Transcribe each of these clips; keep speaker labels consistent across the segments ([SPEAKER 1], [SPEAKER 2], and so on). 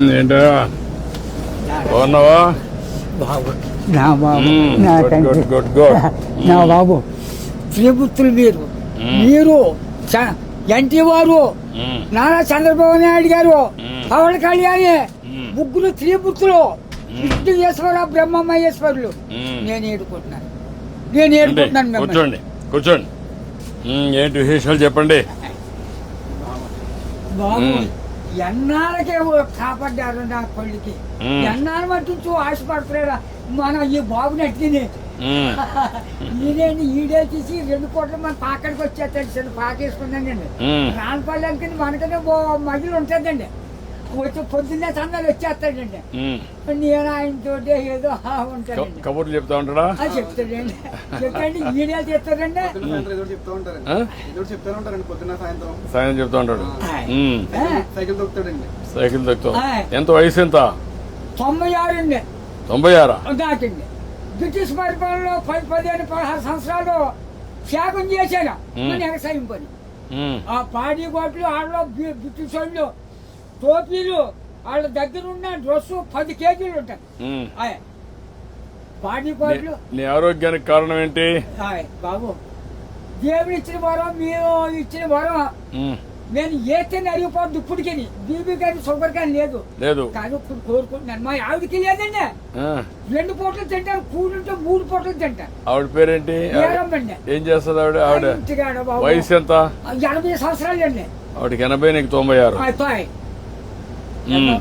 [SPEAKER 1] ఏంటో బాగున్నావా?
[SPEAKER 2] బాబు నా బాబు నా
[SPEAKER 1] గుడ్
[SPEAKER 2] తండ్రి
[SPEAKER 1] గుడ్ గుడ్ గుడ్.
[SPEAKER 2] నా బాబు శ్రీపుత్రులు మీరు ఎన్టీ వారు నారా చంద్రబాబు నాయుడు గారు పవన్ కళ్యాణ్ ముగ్గురు త్రిపుత్రులు విష్ణుయేశ్వర బ్రహ్మమహేశ్వరులు నేను ఏడుకుంటున్నాను మిమ్మల్ని.
[SPEAKER 1] కూర్చోండి కూర్చోండి. ఏంటి విశేషాలు చెప్పండి.
[SPEAKER 2] బాబు ఎన్నాళ్ళకే కాపాడ్డారు నా కొడుకి. ఎన్నాళ్ళ మట్టు ఆశపడతారా మన ఈ బాబుని అట్టిని ఈడే తీసి 2 కోట్ల మన పాకడికి వచ్చేస్తాడు. చిన్న పాకేసుకున్నానండి. రానపల్లి మనకనే మహిళ ఉంటుందండి. వచ్చి పొద్దున్నే సందాలు వచ్చేస్తాడండి. నేను ఆయనతో ఏదో ఉంటానండి.
[SPEAKER 1] కబుర్లు చెప్తా ఉంటాడా?
[SPEAKER 2] చెప్తాడండి. చెప్పండి ఈడే చెప్తాడండి.
[SPEAKER 1] సాయం చెప్తా ఉంటాడు. సైకిల్ దొక్కుతాం. ఎంత వయసు ఎంత?
[SPEAKER 2] 96 అండి.
[SPEAKER 1] 96
[SPEAKER 2] దాటింది. బ్రిటిష్ పరిపాలనలో 15-16 సంవత్సరాలు త్యాగం చేశాను మన వ్యవసాయం పని. ఆ పాడి గోట్లు ఆడలో బ్రిటిష్ వాళ్ళు టోపీలు వాళ్ళ దగ్గర ఉన్న డ్రెస్ 10 కేజీలు ఉంటాయి. పాడి గోట్లు.
[SPEAKER 1] నీ ఆరోగ్యానికి కారణం ఏంటి
[SPEAKER 2] బాబు? దేవుడు ఇచ్చిన వరం, మీరు ఇచ్చిన వరం. నేను ఏతే అరిగిపోద్దు ఇప్పటికి. బీబీ కానీ షుగర్ కానీ లేదు కానీ ఇప్పుడు కోరుకుంటున్నాను. మా ఆవిడకి లేదండి. 2 పూటలు తింటారు. కూడుంటే 3 పూటలు తింటారు.
[SPEAKER 1] ఆవిడ పేరేంటి? ఏం చేస్తుంది ఆవిడ? వయసు ఎంత?
[SPEAKER 2] 80 సంవత్సరాలు అండి.
[SPEAKER 1] ఆవిడకి 80, నీకు 96.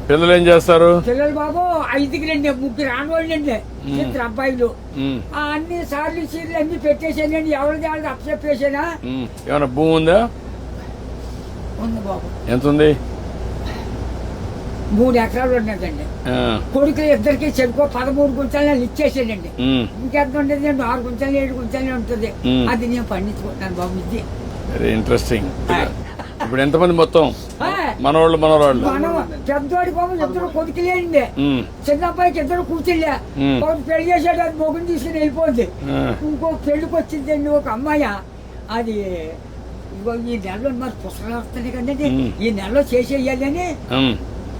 [SPEAKER 1] పిల్లలు ఏం చేస్తారు?
[SPEAKER 2] పిల్లలు బాబు 5కి 3 ఆడవాళ్ళండి. 2 అబ్బాయిలు. అన్ని సార్లు సీర్లు అన్ని పెట్టేసానండి. ఎవరిది వాళ్ళకి అప్పచెప్పేసానా.
[SPEAKER 1] ఏమన్నా భూమి ఉందా?
[SPEAKER 2] ఉంది బాబు.
[SPEAKER 1] ఎంత ఉంది?
[SPEAKER 2] 3 ఎకరాలు ఉన్నదండి. కొడుకులు ఇద్దరికి చెరుకు 13 గుంటలు ఇచ్చేసానండి. ఇంకెంత ఉండేది? 6 గుంటలు 7 గుంటలే ఉంటుంది. అది నేను పండించుకుంటున్నాను బాబు. ఇది
[SPEAKER 1] వెరీ ఇంట్రెస్టింగ్. ఇప్పుడు ఎంతమంది మొత్తం మనవాళ్ళు మనవరాళ్ళు?
[SPEAKER 2] పెద్దోడి బాబు 2 కొడుకులేండి. చిన్న అబ్బాయికి 2 కూతుళ్ళే. ఒకటి పెళ్లి చేసాడు. అది మొగుని తీసుకుని వెళ్ళిపోద్ది. ఇంకో పెళ్లికి వచ్చిందండి ఒక అమ్మాయి. అది ఈ నెలలో మరి పుస్తకాలు వస్తున్నాయి కదండి. ఈ నెలలో చేసేయాలని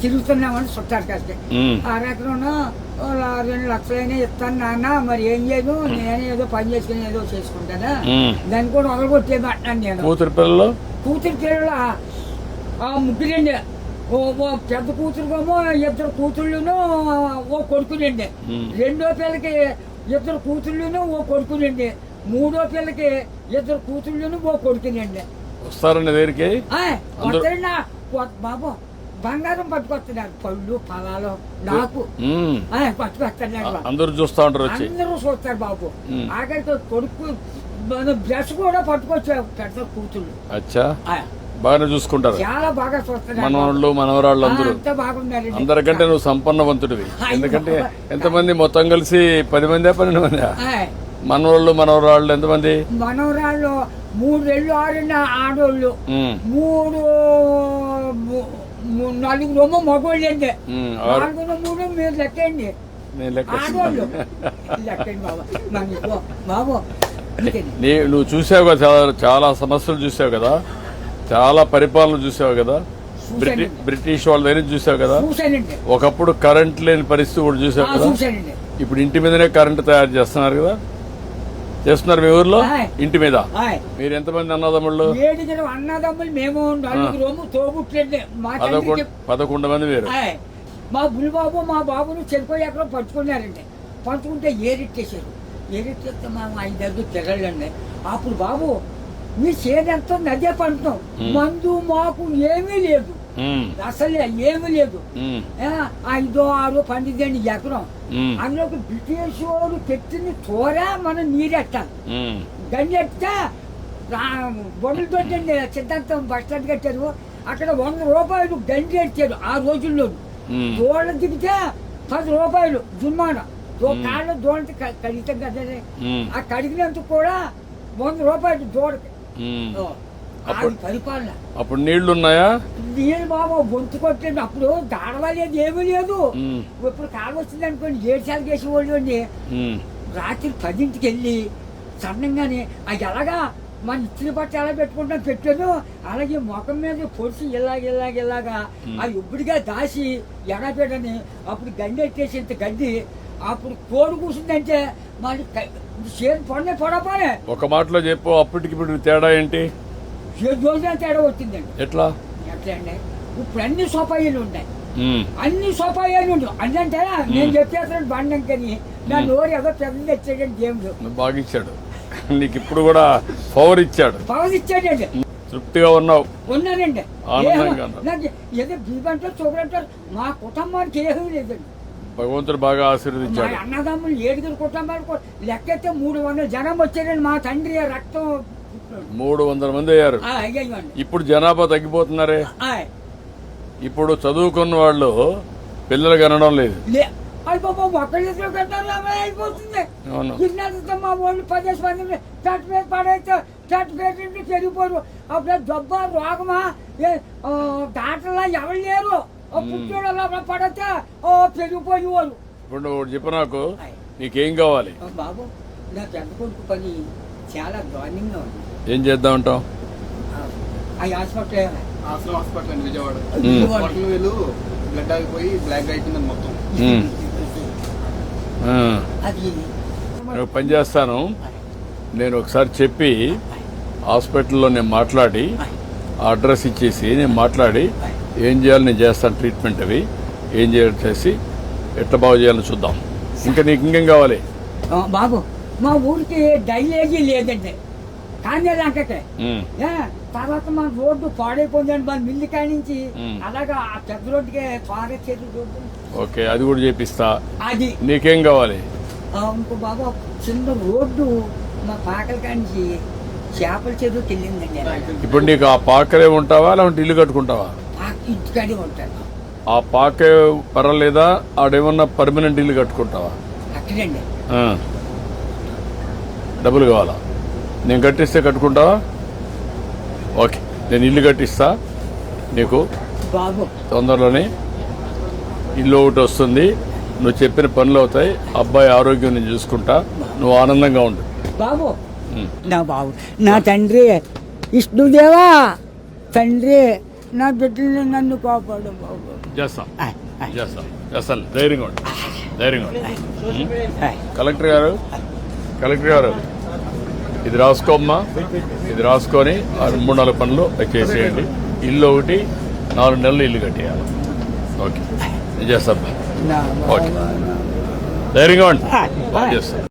[SPEAKER 2] తిరుగుతున్నామని చుట్టారు కాస్త. 6 ఎకరం 2 లక్షలైనా ఇస్తాను నాన్న. మరి ఏం చేయదు, నేనే ఏదో పని చేసుకుని ఏదో చేసుకుంటానా. దాన్ని కూడా వదలగొట్టేది అంటాను నేను. కూతురు పిల్లలు 3 ఓ పెద్ద కూతురుకేమో 2 కూతుళ్ళును ఓ కొడుకులండి. 2వ పిల్లకి 2 కూతుళ్ళును ఓ కొడుకులండి. 3వ పిల్లకి 2 కూతుళ్ళును ఓ కొడుకునండి.
[SPEAKER 1] వస్తారండి దగ్గరికి
[SPEAKER 2] బాబు. బంగారం పట్టుకొస్తున్నారు. పళ్ళు ఫలాలు నాకు పట్టుకొస్తున్నారు.
[SPEAKER 1] అందరూ చూస్తా ఉంటారు.
[SPEAKER 2] అందరూ చూస్తారు బాబు. ఆఖరికి కొడుకు బ్రష్ కూడా పట్టుకొచ్చారు. పెద్ద కూతుళ్ళు
[SPEAKER 1] బాగానే చూసుకుంటారు.
[SPEAKER 2] చాలా బాగా చూస్తున్నారు.
[SPEAKER 1] మనవాళ్ళు మనవరాళ్ళు అందరూ
[SPEAKER 2] బాగున్నారు.
[SPEAKER 1] అందరికంటే నువ్వు సంపన్నవంతుడివి. ఎందుకంటే ఎంతమంది మొత్తం కలిసి 10 మంది 12 మంది మనవాళ్ళు మనవరాళ్ళు ఎంతమంది?
[SPEAKER 2] మనవరాళ్ళు 3 6 ఆడోళ్ళు. 4 మగోళ్ళు అండి. 4 3 మీరు లెక్కండి. ఆడోళ్ళు లెక్కండి బాబు. బాబు
[SPEAKER 1] నువ్వు చూసావు కదా, చాలా సమస్యలు చూసావు కదా, చాలా పరిపాలన చూసావు కదా, బ్రిటిష్ వాళ్ళ దగ్గర చూసావు కదా. ఒకప్పుడు కరెంట్ లేని పరిస్థితి కూడా చూసావు కదా. ఇప్పుడు ఇంటి మీదనే కరెంట్ తయారు చేస్తున్నారు కదా. చేస్తున్నారు మీ ఊర్లో ఇంటి మీద. మీరు ఎంతమంది అన్నదమ్ముళ్ళు?
[SPEAKER 2] 7 అన్నదమ్ములు. మేము 4 తోబుట్లండి.
[SPEAKER 1] 11 మంది మీరు.
[SPEAKER 2] మా బుల్బాబు మా బాబును చెరుకు ఎక్కడో పట్టుకున్నారండి. పట్టుకుంటే ఏరెట్టేశారు. ఏరెట్టేస్తే మా 5 తిరగండి. అప్పుడు బాబు మీ చేనంతా నదే పంటున్నాం. మందు మాకు ఏమీ లేదు. అసలే ఏమీ లేదు. 5 6 12 ఎకరం. అందులోకి బ్రిటిష్ వాడు పెట్టిన తోర మనం నీరెట్టాలి. గంజెట్టే బొమ్మలతో సిద్ధాంతం బస్ స్టాండ్ కట్టారు. అక్కడ 100 రూపాయలు గంజి ఎట్టారు ఆ రోజుల్లో. దోళ్ళ దిగితే 10 రూపాయలు జుర్మానా. కాళ్ళ దోళ్ళకి కడిగితే కదా. ఆ కడిగినందుకు కూడా 100 రూపాయలు దోడకి. పరిపాలన.
[SPEAKER 1] అప్పుడు నీళ్లు ఉన్నాయా?
[SPEAKER 2] నీళ్ళు బాబు గొంతు కొట్టండి. అప్పుడు దాడవలేదు, ఏమీ లేదు. ఇప్పుడు కాలం వచ్చింది అనుకోండి 7 సార్లు చేసేవాళ్ళు అండి. రాత్రి 10ంటికి వెళ్ళి సన్నంగానే అది ఎలాగా మన ఇచ్చిన బట్ట ఎలా పెట్టుకుంటాం పెట్టాను, అలాగే ముఖం మీద పొడిచి ఇలాగా ఆ ఇప్పుడుగా దాసి ఎడపెట్టని అప్పుడు గండి ఎట్టేసి ఇంత గడ్డి అప్పుడు కోడి కూర్చుందంటే మరి చేతి పొడపోనే.
[SPEAKER 1] ఒక మాటలో చెప్పు, అప్పటికి ఇప్పుడు తేడా ఏంటి?
[SPEAKER 2] 7 రోజుల తేడా వచ్చిందండి.
[SPEAKER 1] ఎట్లా
[SPEAKER 2] అండి ఇప్పుడు అన్ని సోపాయిలు ఉన్నాయి, అన్ని సోపాయాలు ఉండవు. అంటే నేను చెప్పేస్తాను బండంకని నా నోరు ఏదో పెద్ద తెచ్చాడండి దేవుడు.
[SPEAKER 1] బాగా ఇచ్చాడు నీకు, ఇప్పుడు కూడా పవర్ ఇచ్చాడు.
[SPEAKER 2] ఇచ్చాడండి.
[SPEAKER 1] తృప్తిగా
[SPEAKER 2] ఉన్నానండి.
[SPEAKER 1] ఆనందంగా
[SPEAKER 2] నాకు ఏదో బీబంటారు చూపడంటారు, మా కుటుంబానికి ఏమీ లేదండి.
[SPEAKER 1] భగవంతుడు బాగా ఆశీర్వదించాడు.
[SPEAKER 2] మా అన్నదమ్ములు 7 కుటుంబాలు లెక్కైతే 300 జనం వచ్చారండి. మా తండ్రి రక్తం
[SPEAKER 1] 300 మంది అయ్యారు. ఇప్పుడు జనాభా తగ్గిపోతున్నారే. ఇప్పుడు చదువుకున్న వాళ్ళు పిల్లలు కనడం లేదు.
[SPEAKER 2] అయిపోతుంది. మా వాళ్ళు 10 మంది చట్ట మీద పడైతే చట్ట మీద పెరిగిపోరు. అప్పుడు జబ్బ రోగమా దాంట్లో ఎవరు లేరు. పుట్టోడు పడితే పెరిగిపోయి వాళ్ళు.
[SPEAKER 1] ఇప్పుడు చెప్పు నాకు, నీకేం కావాలి?
[SPEAKER 2] బాబు నా పెద్ద కొడుకు పని చాలా దారుణంగా ఉంది.
[SPEAKER 1] ఏం చేద్దామంటావు?
[SPEAKER 3] హాస్పిటల్ అండి విజయవాడ. బ్లడ్ ఆగిపోయి బ్లాక్ అయిపోయింది మొత్తం.
[SPEAKER 1] పని చేస్తాను నేను, ఒకసారి చెప్పి హాస్పిటల్లో నేను మాట్లాడి అడ్రస్ ఇచ్చేసి నేను మాట్లాడి ఏం చేయాలి నేను చేస్తాను. ట్రీట్మెంట్ అవి ఏం చేయాలి చేసి ఎట్లా బాగు చేయాలని చూద్దాం. ఇంకా నీకు ఇంకేం కావాలి?
[SPEAKER 2] బాబు మా ఊరికి డైలేజీ లేదండి, కానీ లంకకే. తర్వాత మన రోడ్డు పాడైపోయిందండి, మన మిల్లి కాడి నుంచి అలాగా ఆ పెద్ద రోడ్డుకి పారేసేది రోడ్డు.
[SPEAKER 1] ఓకే, అది కూడా చేపిస్తా.
[SPEAKER 2] అది
[SPEAKER 1] నీకేం కావాలి?
[SPEAKER 2] ఇంకో బాబు చిన్న రోడ్డు మా పాకల కాడి నుంచి చేపల చెరువుకి వెళ్ళిందండి.
[SPEAKER 1] ఇప్పుడు నీకు ఆ పాకలే ఉంటావా లేదంటే ఇల్లు కట్టుకుంటావా?
[SPEAKER 2] ఇంటికాడే ఉంటాను.
[SPEAKER 1] ఆ పాకే పర్వాలేదా? ఆడేమన్నా పర్మనెంట్ ఇల్లు కట్టుకుంటావా?
[SPEAKER 2] అక్కడండి.
[SPEAKER 1] డబ్బులు కావాలా? నేను కట్టిస్తే కట్టుకుంటావా? ఓకే, నేను ఇల్లు కట్టిస్తా నీకు.
[SPEAKER 2] బాబు
[SPEAKER 1] తొందరలోనే ఇల్లు ఒకటి వస్తుంది, నువ్వు చెప్పిన పనులు అవుతాయి, అబ్బాయి ఆరోగ్యం నేను చూసుకుంటా, నువ్వు ఆనందంగా ఉండు.
[SPEAKER 2] బాబు నా బాబు, నా తండ్రి విష్ణుదేవా, తండ్రి నా బిడ్డల్ని నన్ను కాపాడు బాబు.
[SPEAKER 1] చేస్తాను ధైర్యంగా ఉండు, ధైర్యంగా ఉండు. కలెక్టర్ గారు ఇది రాసుకోమ్మా, ఇది రాసుకొని 3-4 పనులు చేసేయండి. ఇల్లు ఒకటి 4 నెలలు ఇల్లు కట్టేయాలి. ఓకే, నేను చేస్తాను. ఓకే, ధైర్యంగా ఉండి చేస్తాను.